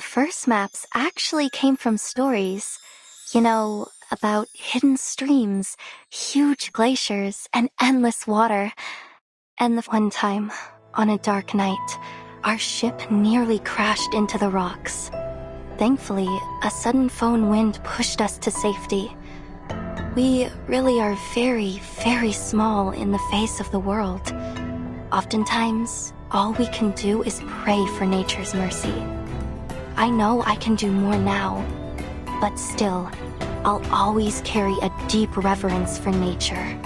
first maps actually came from stories. You know, about hidden streams, huge glaciers, and endless water. And the one time, on a dark night, our ship nearly crashed into the rocks. Thankfully, a sudden foehn wind pushed us to safety. We really are very, very small in the face of the world. Oftentimes, all we can do is pray for nature's mercy. I know I can do more now, but still, I'll always carry a deep reverence for nature.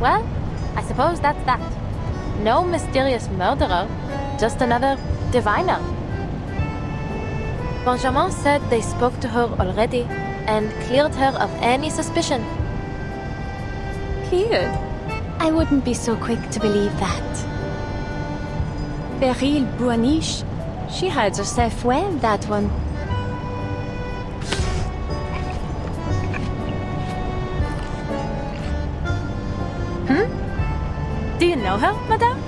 Well, I suppose that's that. No mysterious murderer, just another diviner. Benjamin said they spoke to her already and cleared her of any suspicion. Cleared? I wouldn't be so quick to believe that. Beryl Buaniche, she hides herself well, that one. Do you know her, madame?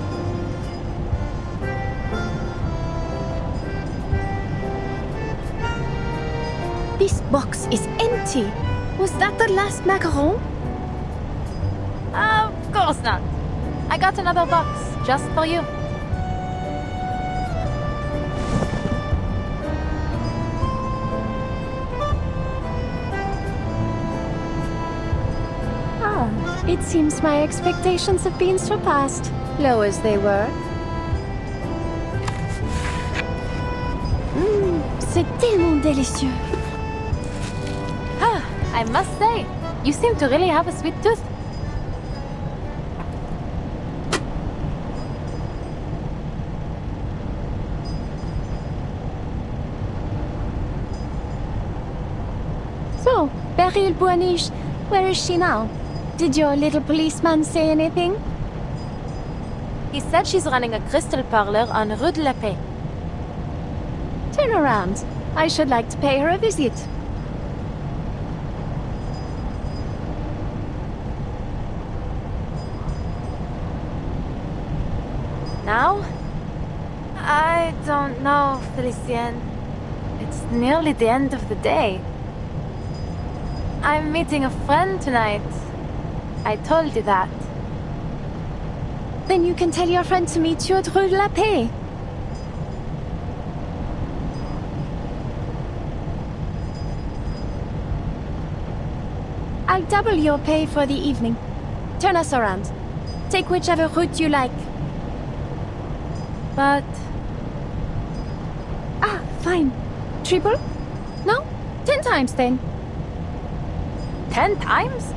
This box is empty. Was that the last macaron? Of course not. I got another box just for you. It seems my expectations have been surpassed, low as they were. c'est tellement délicieux. Ah, I must say, you seem to really have a sweet tooth. So, Beryl Boaniche, where is she now? Did your little policeman say anything? He said she's running a crystal parlor on Rue de la Paix. Turn around. I should like to pay her a visit. Now? I don't know, Felicienne. It's nearly the end of the day. I'm meeting a friend tonight. I told you that. Then you can tell your friend to meet you at Rue de la Paix. I'll double your pay for the evening. Turn us around. Take whichever route you like. But Ah, fine. Triple? No? 10 times then. 10 times?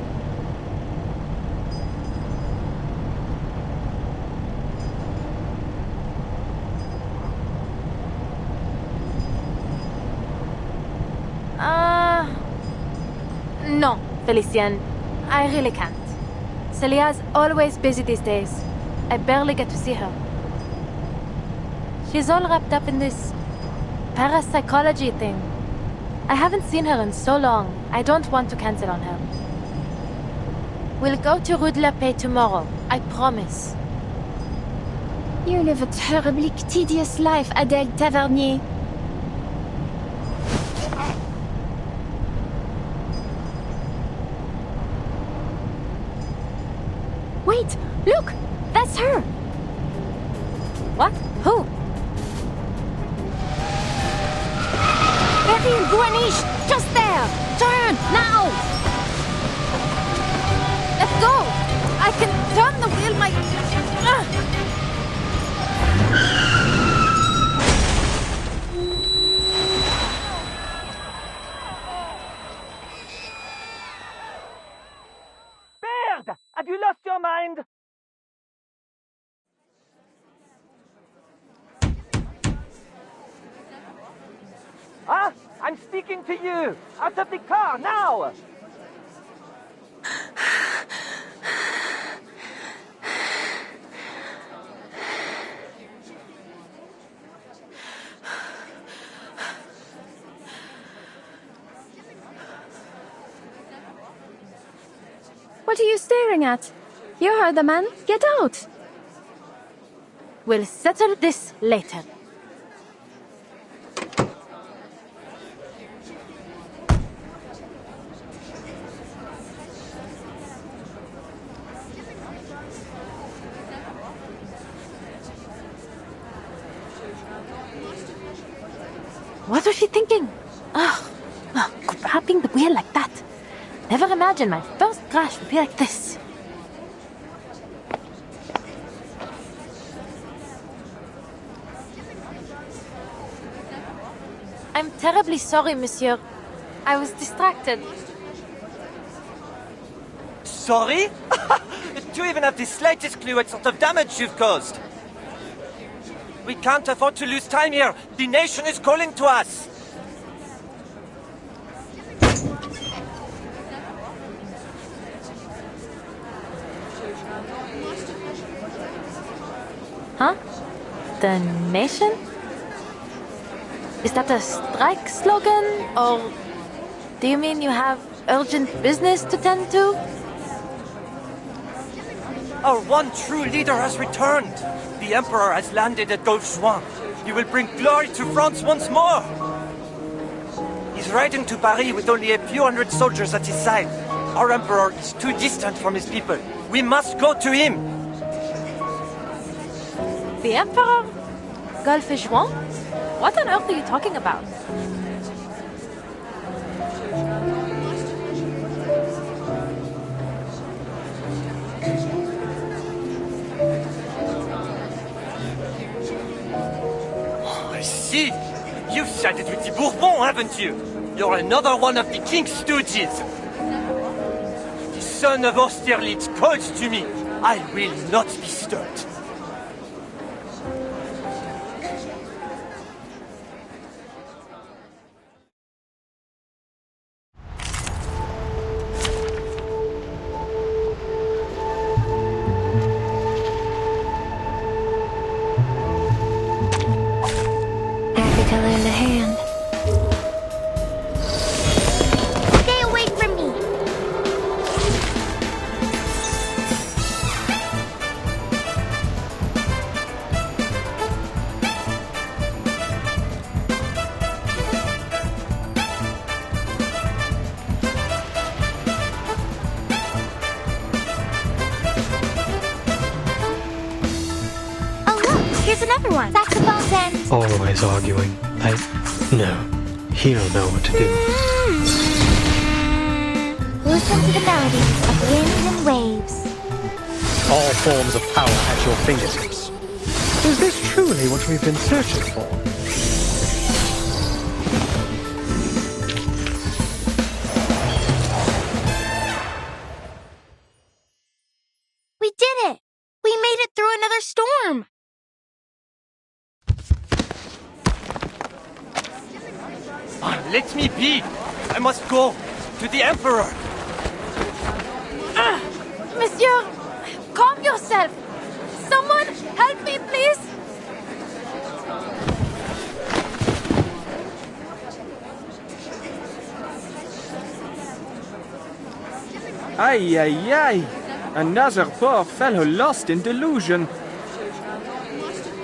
No, Felicienne. I really can't. Celia's always busy these days. I barely get to see her. She's all wrapped up in this parapsychology thing. I haven't seen her in so long. I don't want to cancel on her. We'll go to Rue de la Paix tomorrow. I promise. You live a terribly tedious life, Adèle Tavernier. Wait! Look! That's her! What? Who? Beryl Boaniche! Just there! Turn! Now! Let go! I can turn the wheel Baird! Have you lost your mind? Huh? I'm speaking to you! Out of the car, now! What are you staring at? You heard the man. Get out! We'll settle this later. What was she thinking? Grabbing the wheel like that. Never imagined my first crash would be like this. I'm terribly sorry, monsieur. I was distracted. Sorry? Do you even have the slightest clue what sort of damage you've caused? We can't afford to lose time here. The nation is calling to us. Huh? The nation? Is that a strike slogan? Or do you mean you have urgent business to tend to? Our one true leader has returned. The Emperor has landed at Golfe-Juan. He will bring glory to France once more. He's riding to Paris with only a few hundred soldiers at his side. Our Emperor is too distant from his people. We must go to him. The Emperor? Golfe-Juan? What on earth are you talking about? I see. You You've sided with the Bourbons, haven't you? You're another one of the King's stooges. The son of Austerlitz calls to me. I will not be stopped. Agatha in the hand. Stay away from me! Oh look, here's another one. Saxophones and... Always arguing. No. He don't know what to do. Listen to the melodies of wind and waves. All forms of power at your fingertips. Is this truly what we've been searching for? We did it! We made it through another storm! Let me be! I must go! To the Emperor! Monsieur, calm yourself. Someone help me, please. Aye, aye, aye. Another poor fellow lost in delusion.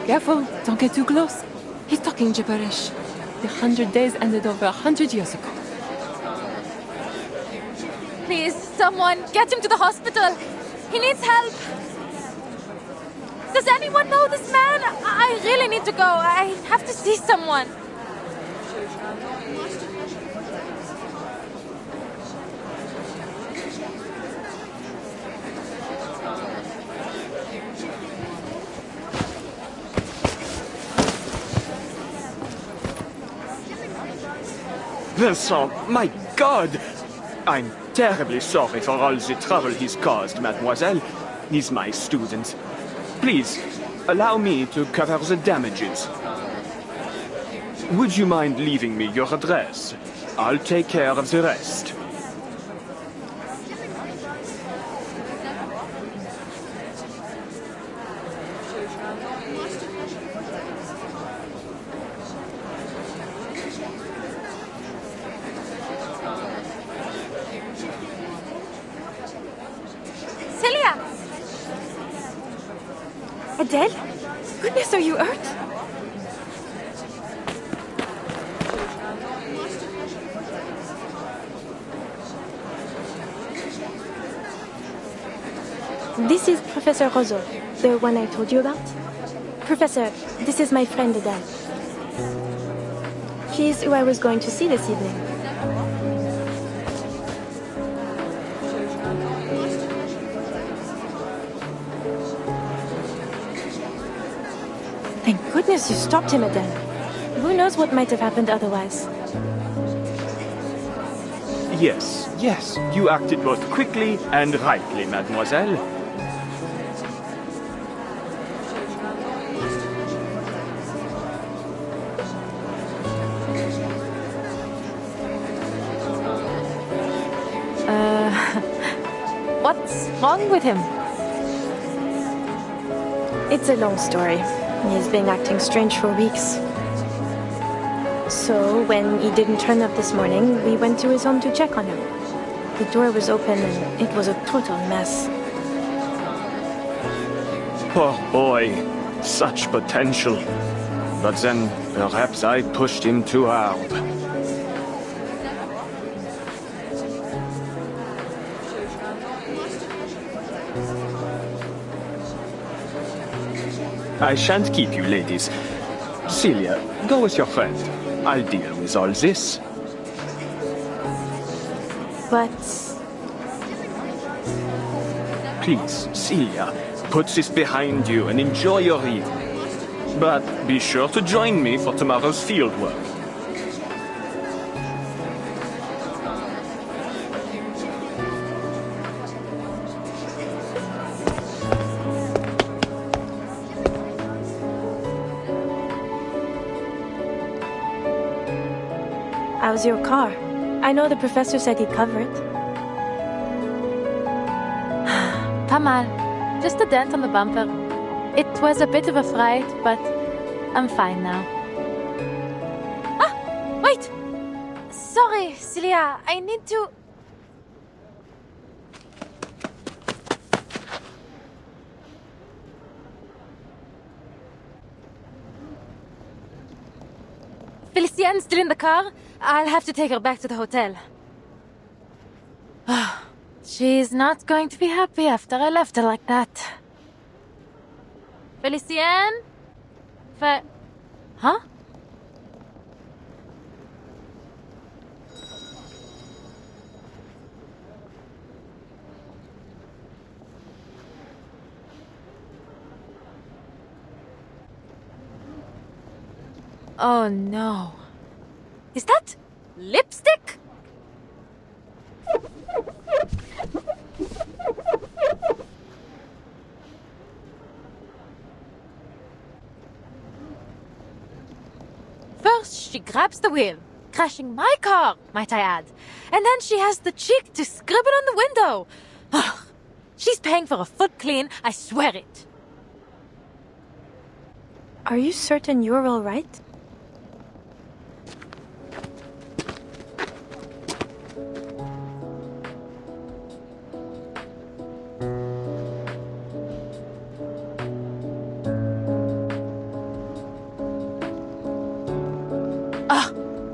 Careful, don't get too close. He's talking gibberish. The 100 days ended over 100 years ago. Please, someone, get him to the hospital. He needs help. Does anyone know this man? I really need to go. I have to see someone. Vincent, my God! I'm terribly sorry for all the trouble he's caused, mademoiselle. He's my student. Please, allow me to cover the damages. Would you mind leaving me your address? I'll take care of the rest. Celia! Adele? Goodness, are you hurt? This is Professor Roseau, the one I told you about. Professor, this is my friend Adele. She's who I was going to see this evening. Thank goodness you stopped him, Adele. Who knows what might have happened otherwise? Yes, yes, you acted both quickly and rightly, mademoiselle. What's wrong with him? It's a long story. He's been acting strange for weeks. So, when he didn't turn up this morning, we went to his home to check on him. The door was open and it was a total mess. Poor boy. Such potential. But then, perhaps I pushed him too hard. I shan't keep you, ladies. Celia, go with your friend. I'll deal with all this. But Please, Celia, put this behind you and enjoy your evening. But be sure to join me for tomorrow's fieldwork. How's your car? I know the professor said he'd cover it. Pas mal. Just a dent on the bumper. It was a bit of a fright, but I'm fine now. Ah! Wait! Sorry, Celia. I need to... Felicienne's still in the car. I'll have to take her back to the hotel. She's not going to be happy after I left her like that. Felicienne? Huh? Oh no. Is that lipstick? First, she grabs the wheel, crashing my car, might I add. And then she has the cheek to scribble on the window. Ugh. She's paying for a foot clean, I swear it. Are you certain you're all right?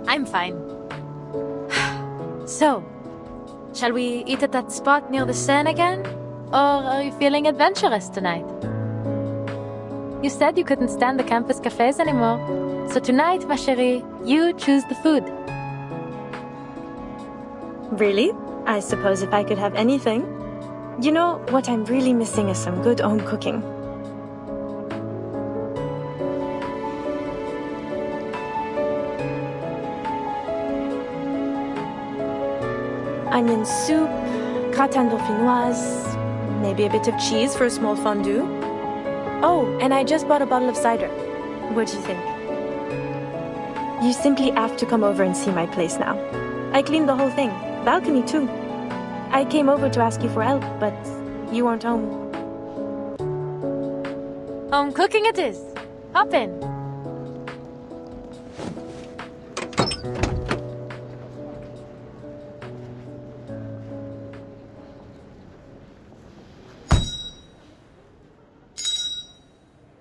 I'm fine. So, shall we eat at that spot near the Seine again? Or are you feeling adventurous tonight? You said you couldn't stand the campus cafes anymore. So tonight, ma chérie, you choose the food. Really? I suppose if I could have anything. You know, what I'm really missing is some good home cooking. Onion soup, gratin dauphinoise, maybe a bit of cheese for a small fondue. Oh, and I just bought a bottle of cider. What do you think? You simply have to come over and see my place now. I cleaned the whole thing, balcony too. I came over to ask you for help, but you weren't home. Home cooking it is. Hop in.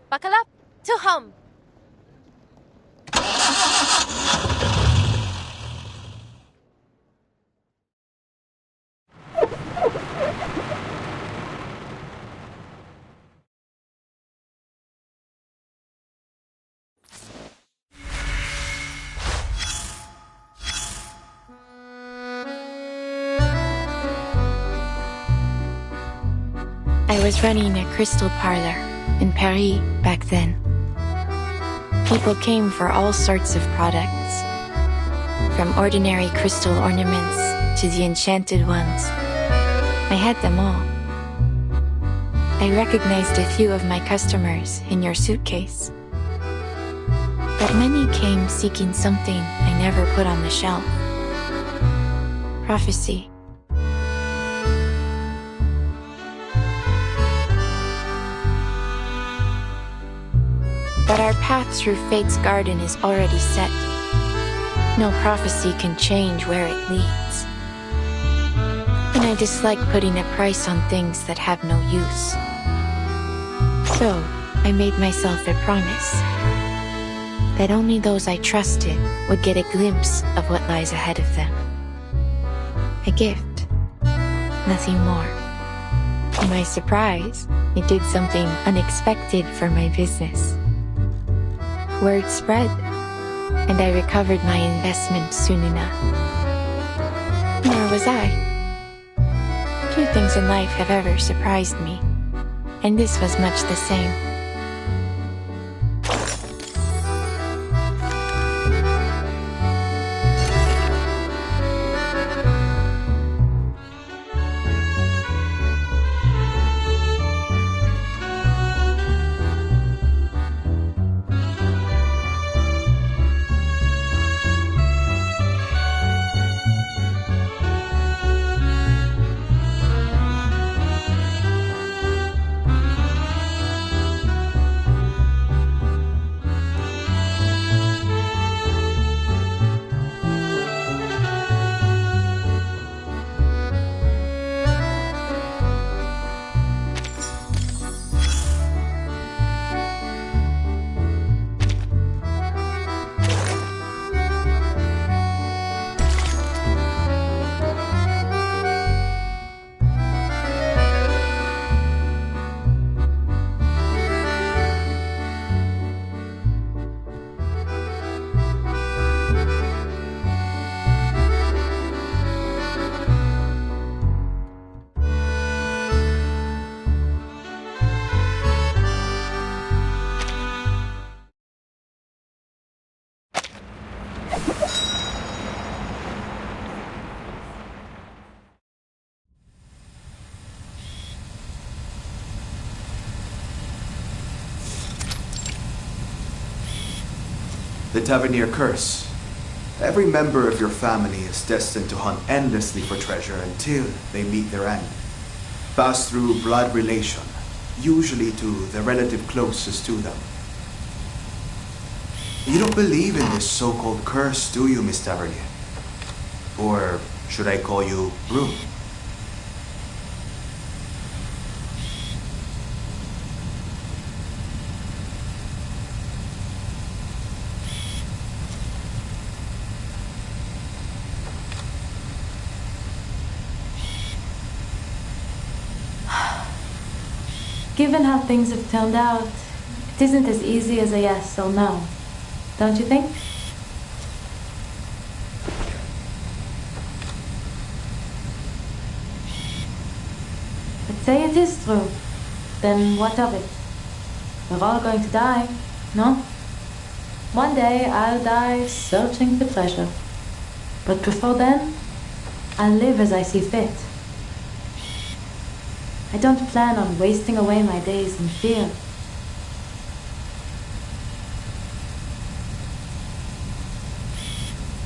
Buckle up to home. I was running a crystal parlor in Paris back then. People came for all sorts of products, from ordinary crystal ornaments to the enchanted ones. I had them all. I recognized a few of my customers in your suitcase. But many came seeking something I never put on the shelf. Prophecy. But our path through Fate's garden is already set. No prophecy can change where it leads. And I dislike putting a price on things that have no use. So, I made myself a promise that only those I trusted would get a glimpse of what lies ahead of them. A gift, nothing more. To my surprise, it did something unexpected for my business. Word spread, and I recovered my investment soon enough. Nor was I. Few things in life have ever surprised me, and this was much the same. The Tavernier Curse. Every member of your family is destined to hunt endlessly for treasure until they meet their end. Pass through blood relation, usually to the relative closest to them. You don't believe in this so-called curse, do you, Miss Tavernier? Or should I call you Brune? Given how things have turned out, it isn't as easy as a yes or no. Don't you think? But say it is true, then what of it? We're all going to die, no? One day I'll die searching for treasure. But before then, I'll live as I see fit. I don't plan on wasting away my days in fear.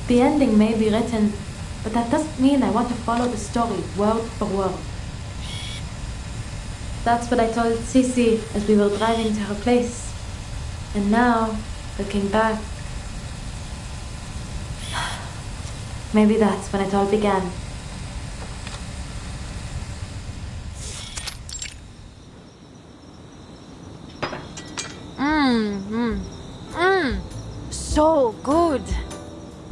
The ending may be written, but that doesn't mean I want to follow the story word for word. That's what I told Sisi as we were driving to her place. And now, looking back, maybe that's when it all began. So good.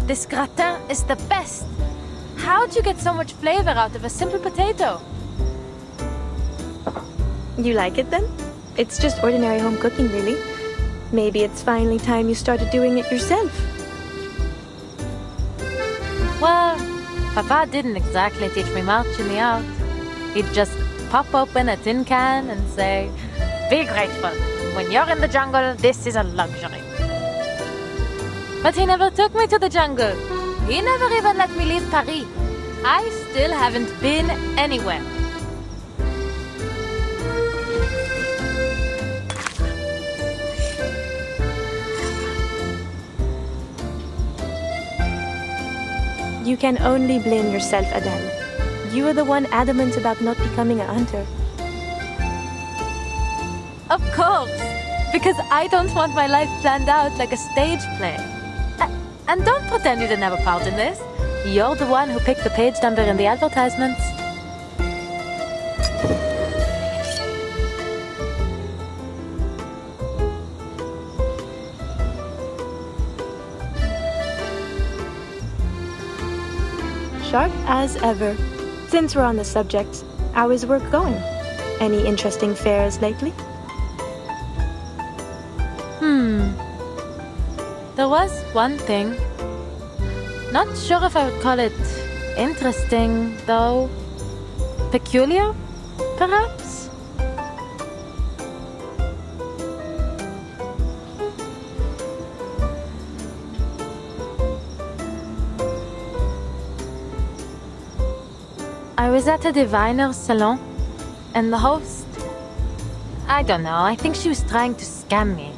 This gratin is the best. How'd you get so much flavor out of a simple potato? You like it then? It's just ordinary home cooking, really. Maybe it's finally time you started doing it yourself. Well, Papa didn't exactly teach me much in the art. He'd just pop open a tin can and say, "Be grateful. When you're in the jungle, this is a luxury." But he never took me to the jungle. He never even let me leave Paris. I still haven't been anywhere. You can only blame yourself, Adele. You were the one adamant about not becoming a hunter. Of course, because I don't want my life planned out like a stage play. And don't pretend you didn't have a part in this. You're the one who picked the page number in the advertisements. Sharp as ever. Since we're on the subject, how is work going? Any interesting fairs lately? There was one thing. Not sure if I would call it interesting, though. Peculiar, perhaps? I was at a diviner's salon, and the host, I don't know, I think she was trying to scam me.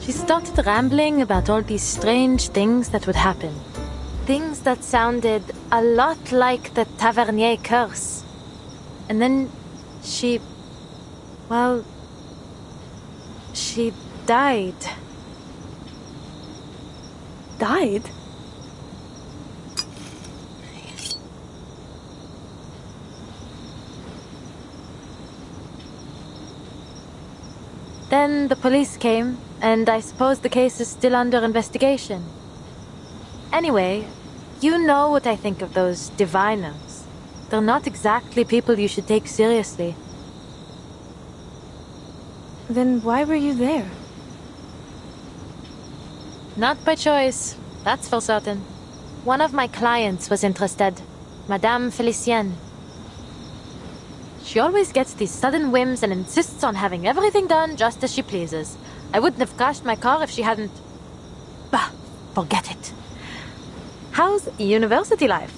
She started rambling about all these strange things that would happen. Things that sounded a lot like the Tavernier curse. And then she died. Died? Then the police came, and I suppose the case is still under investigation. Anyway, you know what I think of those diviners. They're not exactly people you should take seriously. Then why were you there? Not by choice, that's for certain. One of my clients was interested, Madame Felicienne. She always gets these sudden whims and insists on having everything done just as she pleases. I wouldn't have crashed my car if she hadn't... Bah, forget it. How's university life?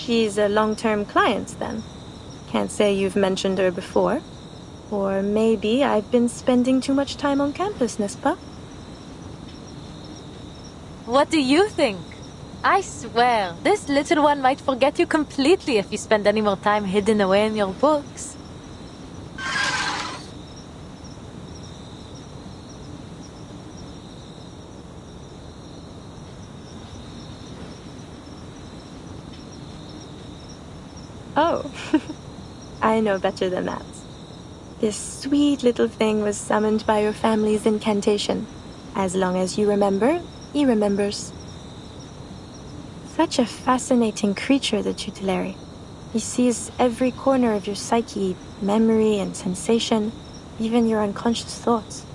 She's a long-term client, then. Can't say you've mentioned her before. Or maybe I've been spending too much time on campus, n'est-ce pas? What do you think? I swear, this little one might forget you completely if you spend any more time hidden away in your books. Oh, I know better than that. This sweet little thing was summoned by your family's incantation. As long as you remember, he remembers. Such a fascinating creature, the tutelary. He sees every corner of your psyche, memory and sensation, even your unconscious thoughts.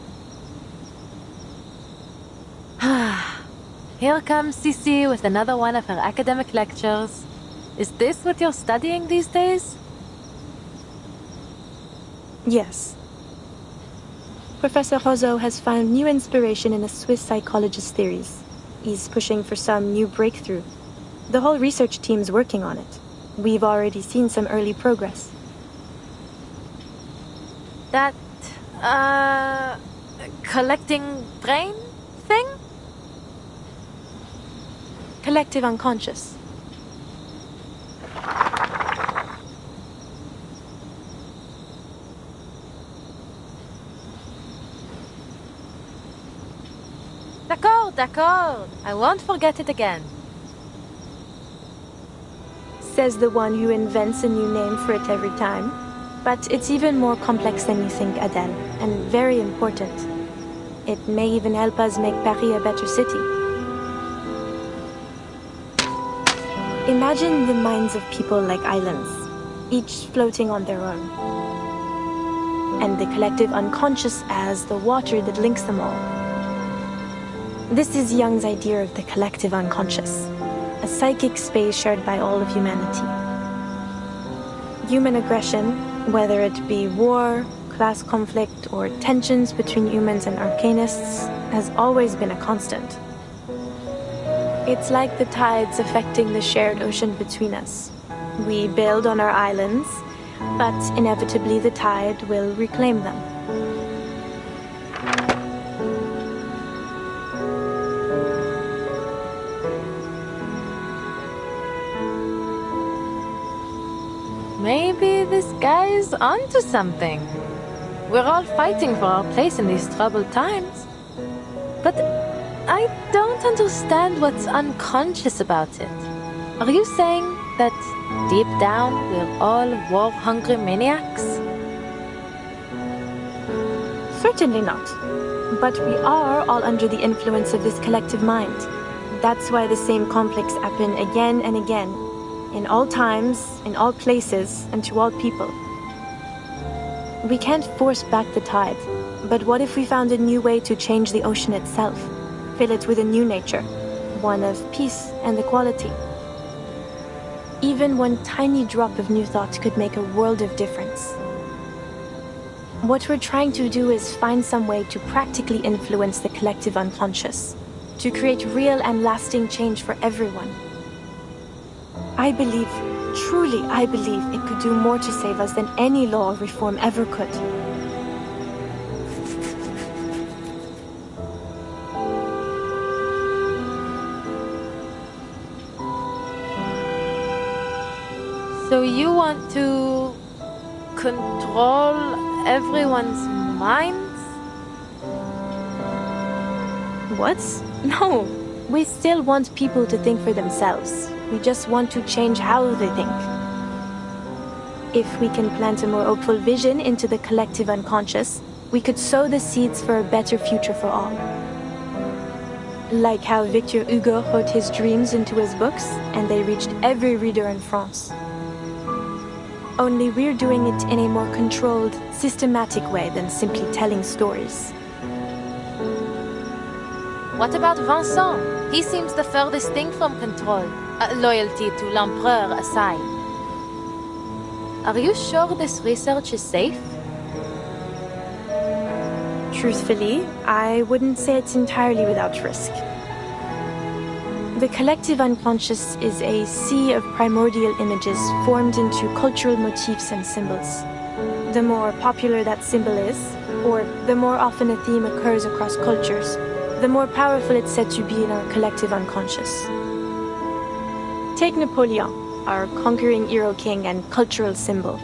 Here comes Cici with another one of her academic lectures. Is this what you're studying these days? Yes. Professor Roseau has found new inspiration in a Swiss psychologist's theories. He's pushing for some new breakthrough. The whole research team's working on it. We've already seen some early progress. That, collecting brain thing? Collective unconscious. D'accord. I won't forget it again. Says the one who invents a new name for it every time. But it's even more complex than you think, Adele, and very important. It may even help us make Paris a better city. Imagine the minds of people like islands, each floating on their own. And the collective unconscious as the water that links them all. This is Jung's idea of the collective unconscious, a psychic space shared by all of humanity. Human aggression, whether it be war, class conflict, or tensions between humans and arcanists, has always been a constant. It's like the tides affecting the shared ocean between us. We build on our islands, but inevitably the tide will reclaim them. Maybe this guy's onto something. We're all fighting for our place in these troubled times. But I don't understand what's unconscious about it. Are you saying that deep down we're all war-hungry maniacs? Certainly not. But we are all under the influence of this collective mind. That's why the same conflicts happen again and again. In all times, in all places, and to all people. We can't force back the tide, but what if we found a new way to change the ocean itself? Fill it with a new nature, one of peace and equality. Even one tiny drop of new thought could make a world of difference. What we're trying to do is find some way to practically influence the collective unconscious, to create real and lasting change for everyone. I believe, truly I believe, it could do more to save us than any law or reform ever could. So you want to control everyone's minds? What? No. We still want people to think for themselves. We just want to change how they think. If we can plant a more hopeful vision into the collective unconscious, we could sow the seeds for a better future for all. Like how Victor Hugo wrote his dreams into his books, and they reached every reader in France. Only we're doing it in a more controlled, systematic way than simply telling stories. What about Vincent? He seems the furthest thing from control. Loyalty to l'Empereur aside. Are you sure this research is safe? Truthfully, I wouldn't say it's entirely without risk. The collective unconscious is a sea of primordial images formed into cultural motifs and symbols. The more popular that symbol is, or the more often a theme occurs across cultures, the more powerful it's said to be in our collective unconscious. Take Napoleon, our conquering hero king and cultural symbol.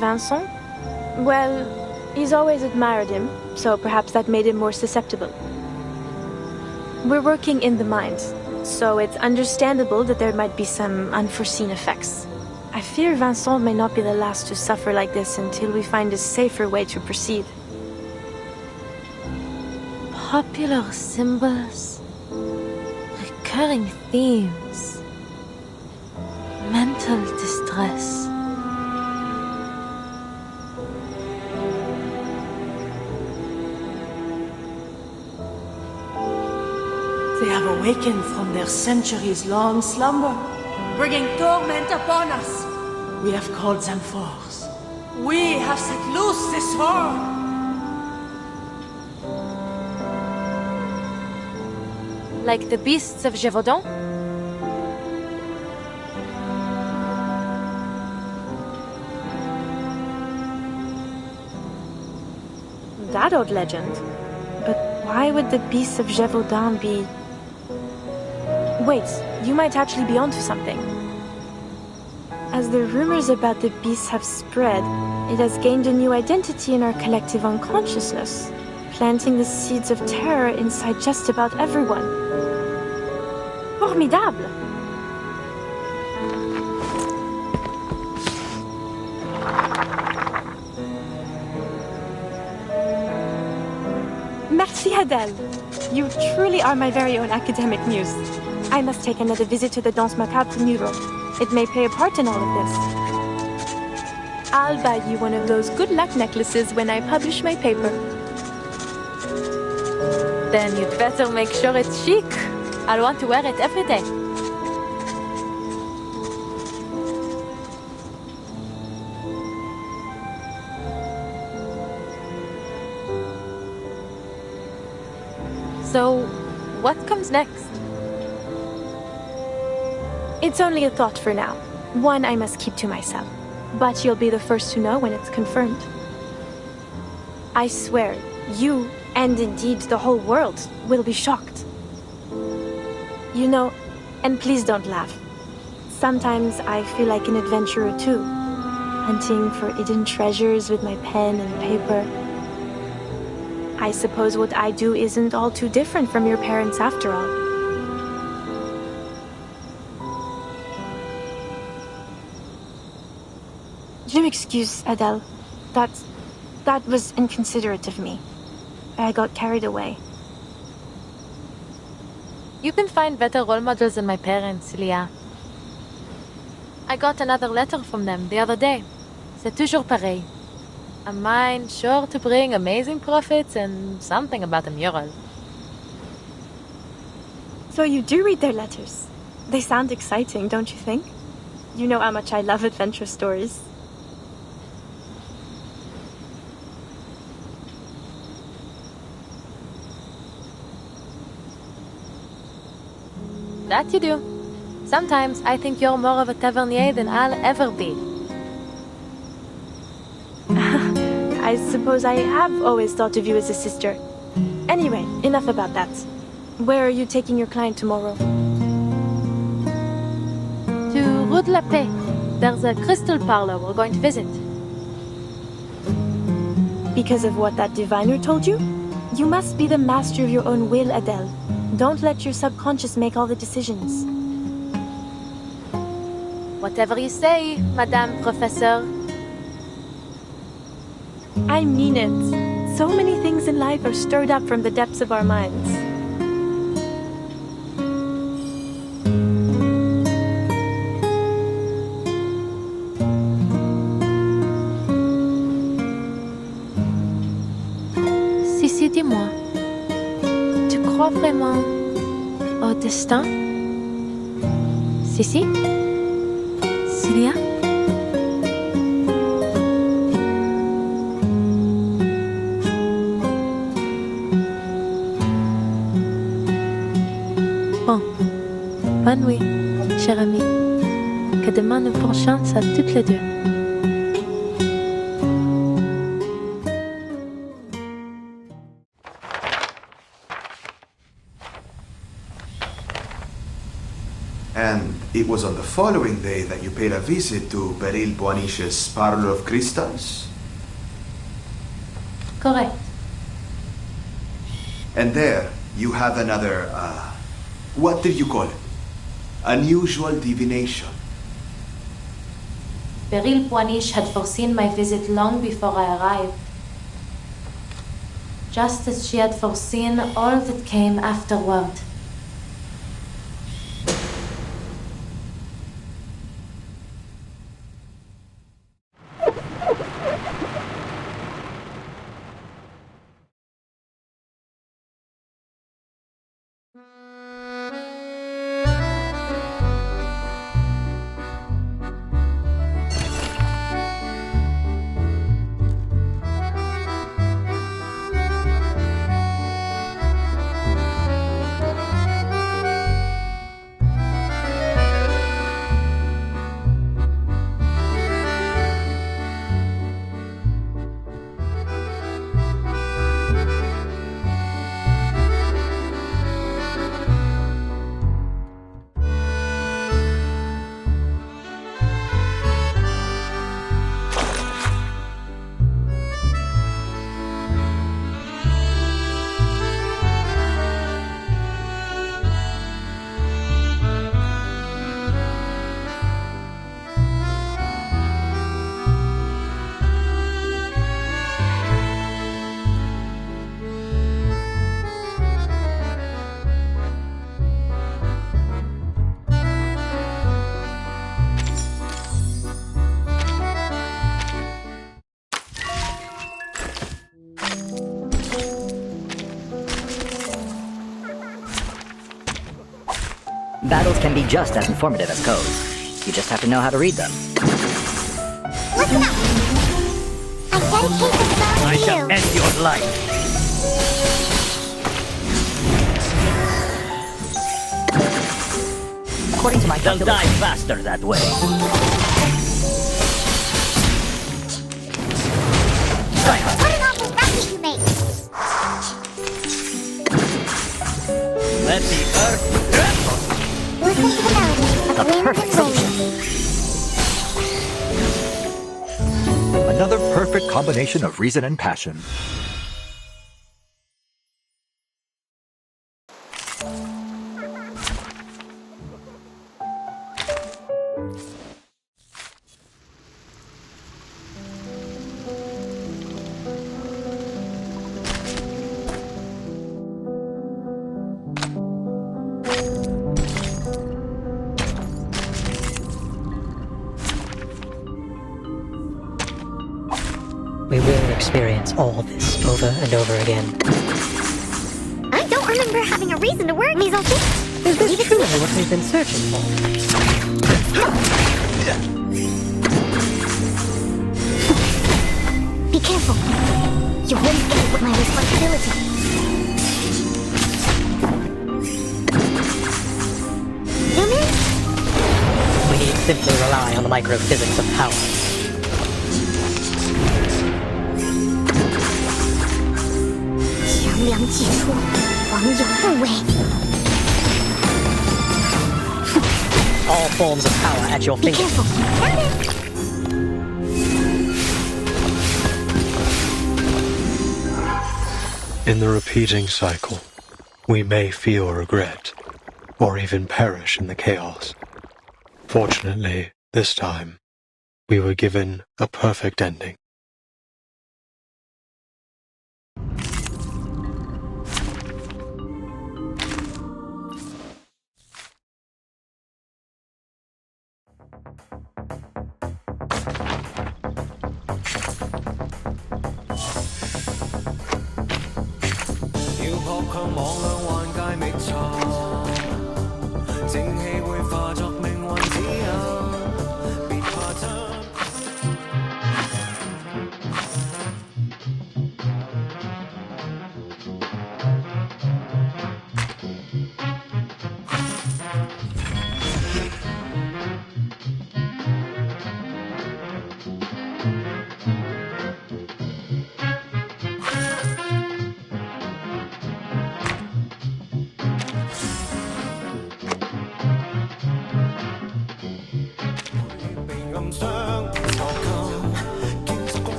Vincent? Well, he's always admired him, so perhaps that made him more susceptible. We're working in the mind, so it's understandable that there might be some unforeseen effects. I fear Vincent may not be the last to suffer like this until we find a safer way to proceed. Popular symbols, recurring themes, mental distress. They have awakened from their centuries-long slumber, bringing torment upon us. We have called them forth. We have set loose this horror. Like the beasts of Gévaudan? That old legend. But why would the beasts of Gévaudan be... Wait, you might actually be onto something. As the rumors about the beasts have spread, it has gained a new identity in our collective unconsciousness, planting the seeds of terror inside just about everyone. Formidable! Merci, Adele. You truly are my very own academic muse. I must take another visit to the Danse Macabre mural. It may play a part in all of this. I'll buy you one of those good luck necklaces when I publish my paper. Then you'd better make sure it's chic. I'll want to wear it every day. So, what comes next? It's only a thought for now. One I must keep to myself. But you'll be the first to know when it's confirmed. I swear, you, and indeed the whole world, will be shocked. You know, and please don't laugh. Sometimes I feel like an adventurer too, hunting for hidden treasures with my pen and paper. I suppose what I do isn't all too different from your parents after all. Je m'excuse, Adele. That was inconsiderate of me. I got carried away. You can find better role models than my parents, Leah. I got another letter from them the other day. C'est toujours pareil. A mind sure to bring amazing profits and something about a mural. So you do read their letters. They sound exciting, don't you think? You know how much I love adventure stories. That you do. Sometimes I think you're more of a tavernier than I'll ever be. I suppose I have always thought of you as a sister. Anyway, enough about that. Where are you taking your client tomorrow? To Rue de la Paix. There's a crystal parlor we're going to visit. Because of what that diviner told you? You must be the master of your own will, Adele. Don't let your subconscious make all the decisions. Whatever you say, Madame Professeur. I mean it. So many things in life are stirred up from the depths of our minds. Sissi, dis-moi. Tu crois vraiment au destin? Sissi? Celia? Bon. Bonne nuit, cher ami. Que demain nous porte chance à toutes les deux. And it was on the following day that you paid a visit to Peril Boanish's Parlor of Crystals? Correct. And there, you have another, what did you call it? Unusual divination. Peril Boanish had foreseen my visit long before I arrived. Just as she had foreseen all that came afterward. Battles can be just as informative as codes. You just have to know how to read them. Listen up! I dedicate this song to I you! shall end your life. According to my calculations, they'll die faster that way. What an awful racket you make! Let the earth Listen to the melody of the wind perfect and rain. Another perfect combination of reason and passion. We will experience all this over and over again. I don't remember having a reason to work, Mise en Fiche. Is this truly what we've been searching for? Be careful. You wouldn't get it with my responsibility. Zoom in? We need simply rely on the microphysics of power. 强梁既出，王有不为。 All forms of power at your Be fingertips. careful. Got it. In the repeating cycle, we may feel regret, or even perish in the chaos. Fortunately, this time, we were given a perfect ending. You 撲向網兩環界覓尋。